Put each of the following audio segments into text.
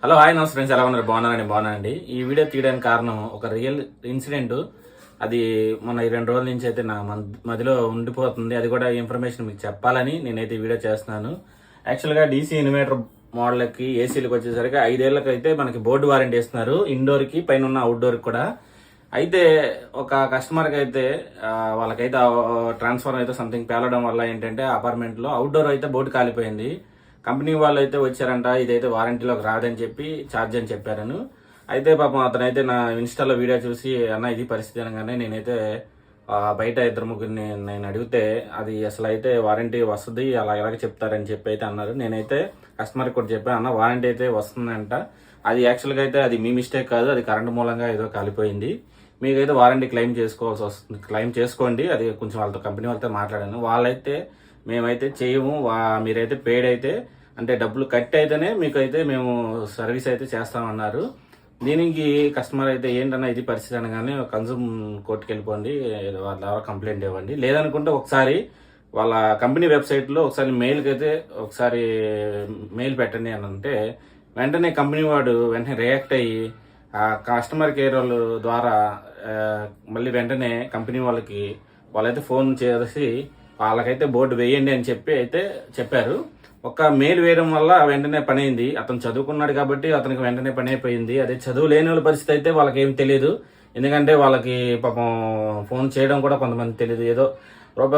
Hello hi నమస్తే friends, ఎలా ఉన్నారు? బాగున్నానండి. ఈ వీడియో తీయడానికి కారణం ఒక రియల్ ఇన్సిడెంట్. అది మొన్న ఈ 2 రోజుల నుంచి అయితే నా మదిలో ఉండిపోతుంది. అది కూడా ఇన్ఫర్మేషన్ మీకు చెప్పాలని నేనైతే ఈ వీడియో చేస్తున్నాను. యాక్చువల్గా డీసీ ఇన్వర్టర్ మోడల్కి ఏసీలకు వచ్చేసరికి 5 ఏళ్ళకి అయితే మనకి బోర్డు వారంటీ ఇస్తున్నారు, ఇండోర్కి పైన ఉన్న అవుట్డోర్కి కూడా. అయితే ఒక కస్టమర్కి అయితే వాళ్ళకైతే ట్రాన్స్ఫర్ అయితే సంథింగ్ పేలడం వల్ల ఏంటంటే అపార్ట్మెంట్లో అవుట్డోర్ అయితే బోర్డు కాలిపోయింది. కంపెనీ వాళ్ళు అయితే వచ్చారంట, ఇదైతే వారంటీలోకి రాదని చెప్పి ఛార్జ్ అని చెప్పారను. అయితే పాపం అతనైతే నా ఇన్స్టాలో వీడియో చూసి అన్న ఇది పరిస్థితి అనగానే నేనైతే బయట 2-3 నేను అడిగితే అది అసలు అయితే వారంటీ వస్తుంది అలా ఎలాగ చెప్తారని చెప్పి అయితే అన్నారు. నేనైతే కస్టమర్కి కూడా చెప్పాను, అన్న వారంటీ అయితే వస్తుందంట, అది యాక్చువల్గా అయితే అది మీ మిస్టేక్ కాదు, అది కరెంట్ మూలంగా ఏదో కాలిపోయింది, మీకైతే వారంటీ క్లెయిమ్ చేసుకోవాల్సి వస్తుంది, క్లెయిమ్ చేసుకోండి. అది కొంచెం వాళ్ళతో కంపెనీ వాళ్ళతో మాట్లాడాను. వాళ్ళైతే మేమైతే చేయము, మీరైతే పేడ్ అయితే అంటే డబ్బులు కట్ అయితేనే మీకైతే మేము సర్వీస్ అయితే చేస్తామన్నారు. దీనికి కస్టమర్ అయితే ఏంటన్నా ఇది పరిస్థితి అనగానే కన్సూమ్ కోర్టుకి వెళ్ళిపోండి, వాళ్ళ ఎవరో కంప్లైంట్ ఇవ్వండి, లేదనుకుంటే ఒకసారి వాళ్ళ కంపెనీ వెబ్సైట్లో ఒకసారి ఒకసారి మెయిల్ పెట్టండి అని అంటే వెంటనే కంపెనీ వాడు వెంటనే రియాక్ట్ అయ్యి ఆ కస్టమర్ కేర్ వాళ్ళ ద్వారా మళ్ళీ వెంటనే కంపెనీ వాళ్ళైతే ఫోన్ చేసి వాళ్ళకైతే బోర్డు వేయండి అని చెప్పి అయితే చెప్పారు. ఒక మెయిల్ వేయడం వల్ల వెంటనే పని అయింది. అతను చదువుకున్నాడు కాబట్టి అతనికి వెంటనే పని అయిపోయింది. అదే చదువు లేని వాళ్ళ పరిస్థితి అయితే వాళ్ళకి ఏం తెలియదు, ఎందుకంటే వాళ్ళకి పాపం ఫోన్ చేయడం కూడా కొంతమంది తెలియదు. ఏదో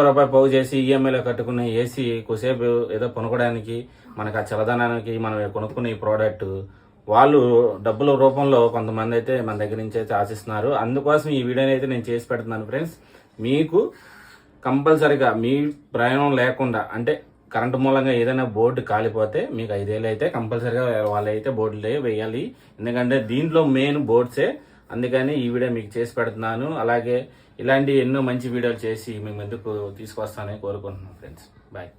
రూపాయి పోగు చేసి ఈఎంఐలో కట్టుకునే ఏసీ కొద్దిసేపు ఏదో కొనుక్కోవడానికి, మనకు ఆ చల్లదనానికి మనం కొనుక్కునే ఈ ప్రోడక్ట్ వాళ్ళు డబ్బుల రూపంలో కొంతమంది అయితే మన దగ్గర నుంచి అయితే ఆశిస్తున్నారు. అందుకోసం ఈ వీడియోని అయితే నేను చేసి పెడుతున్నాను ఫ్రెండ్స్. మీకు కంపల్సరిగా మీ ప్రయాణం లేకుండా అంటే కరెంటు మూలంగా ఏదైనా బోర్డు కాలిపోతే మీకు 5 ఏళ్ళు అయితే కంపల్సరిగా వాళ్ళైతే బోర్డులే వేయాలి, ఎందుకంటే దీంట్లో మెయిన్ బోర్డ్సే. అందుకని ఈ వీడియో మీకు చేసి పెడుతున్నాను. అలాగే ఇలాంటి ఎన్నో మంచి వీడియోలు చేసి మీ ముందుకు తీసుకొస్తానని కోరుకుంటున్నాను ఫ్రెండ్స్. బాయ్.